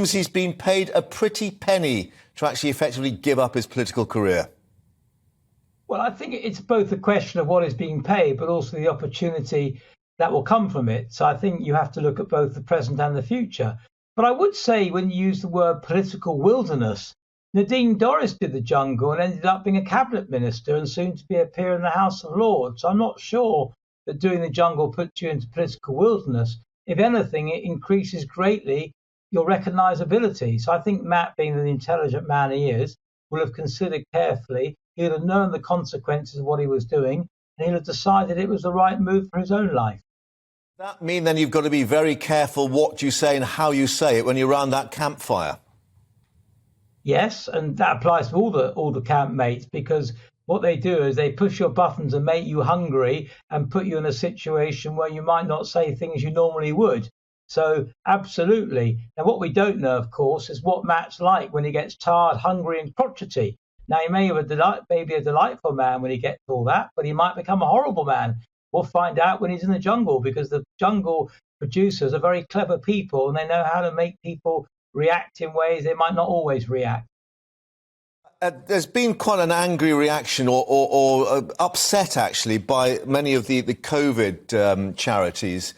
seems he's been paid a pretty penny to actually effectively give up his political career. Well, I think it's both a question of what is being paid, but also the opportunity that will come from it. So I think you have to look at both the present and the future. But I would say when you use the word political wilderness, Nadine Dorries did the jungle and ended up being a cabinet minister and soon to be a peer in the House of Lords. So I'm not sure that doing the jungle puts you into political wilderness. If anything, it increases greatly your recognisability. So I think Matt, being the intelligent man he is, will have considered carefully. He'll have known the consequences of what he was doing, and he'll have decided it was the right move for his own life. Does that mean then you've got to be very careful what you say and how you say it when you're around that campfire? Yes, and that applies to all the campmates, because what they do is they push your buttons and make you hungry and put you in a situation where you might not say things you normally would. So absolutely. Now, what we don't know, of course, is what Matt's like when he gets tired, hungry and crotchety. Now, he may be a delightful man when he gets all that, but he might become a horrible man. We'll find out when he's in the jungle, because the jungle producers are very clever people and they know how to make people react in ways they might not always react. There's been quite an angry reaction or upset, actually, by many of the COVID charities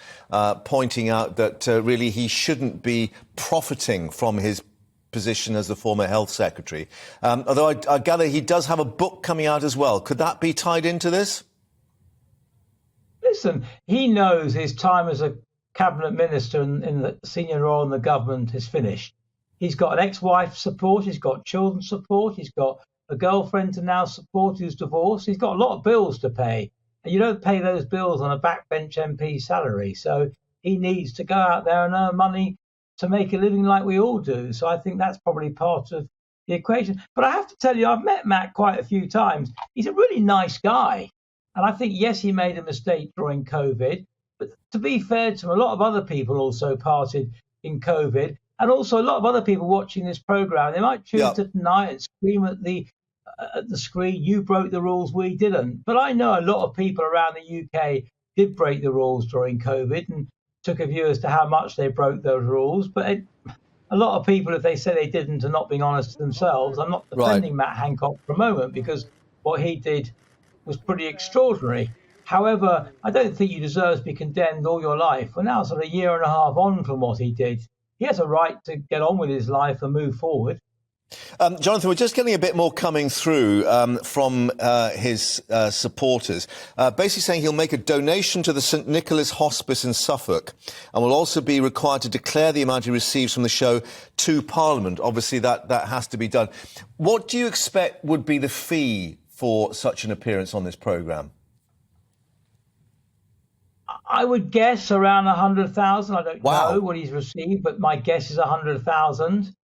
pointing out that really he shouldn't be profiting from his position as the former health secretary. Although I gather he does have a book coming out as well. Could that be tied into this? Listen, he knows his time as a cabinet minister in the senior role in the government is finished. He's got an ex-wife support, he's got children support, he's got a girlfriend to now support who's divorced. He's got a lot of bills to pay, and you don't pay those bills on a backbench MP salary. So he needs to go out there and earn money to make a living like we all do. So I think that's probably part of the equation. But I have to tell you, I've met Matt quite a few times. He's a really nice guy. And I think, yes, he made a mistake during COVID. But to be fair to him, a lot of other people also parted in COVID. And also a lot of other people watching this programme, they might choose to deny it, scream at the screen, you broke the rules, we didn't. But I know a lot of people around the UK did break the rules during COVID and took a view as to how much they broke those rules. But a lot of people, if they say they didn't, are not being honest to themselves. I'm not defending Matt Hancock for a moment, because what he did was pretty extraordinary. However, I don't think you deserve to be condemned all your life. We're now sort of a year and a half on from what he did. He has a right to get on with his life and move forward. Jonathan, we're just getting a bit more coming through from his supporters, basically saying he'll make a donation to the St Nicholas Hospice in Suffolk and will also be required to declare the amount he receives from the show to Parliament. Obviously, that has to be done. What do you expect would be the fee for such an appearance on this programme? I would guess around 100,000. I don't know what he's received, but my guess is 100,000.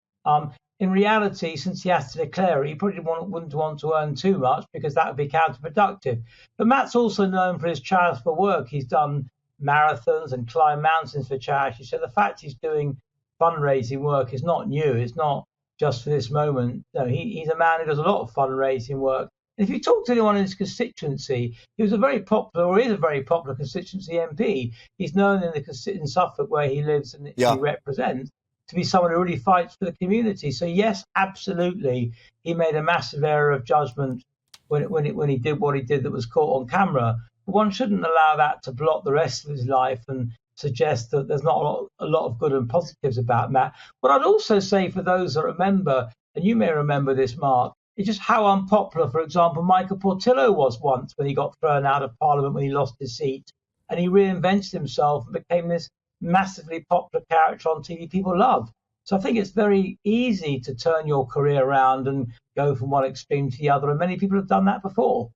In reality, since he has to declare it, he probably wouldn't want to earn too much, because that would be counterproductive. But Matt's also known for his charitable work. He's done marathons and climbed mountains for charity. So the fact he's doing fundraising work is not new. It's not just for this moment. No, he's a man who does a lot of fundraising work. And if you talk to anyone in his constituency, he was a very popular, or is a very popular constituency MP. He's known in Suffolk, where he lives and he represents, to be someone who really fights for the community. So yes, absolutely, he made a massive error of judgment when he did what he did that was caught on camera. But one shouldn't allow that to block the rest of his life and suggest that there's not a lot of good and positives about Matt. What I'd also say, for those that remember, and you may remember this, Mark, it's just how unpopular, for example, Michael Portillo was once when he got thrown out of Parliament when he lost his seat, and he reinvented himself and became this massively popular character on TV people love. So I think it's very easy to turn your career around and go from one extreme to the other, and many people have done that before.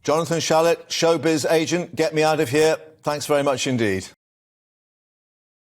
Jonathan Shalit, showbiz agent, get me out of here. Thanks very much indeed.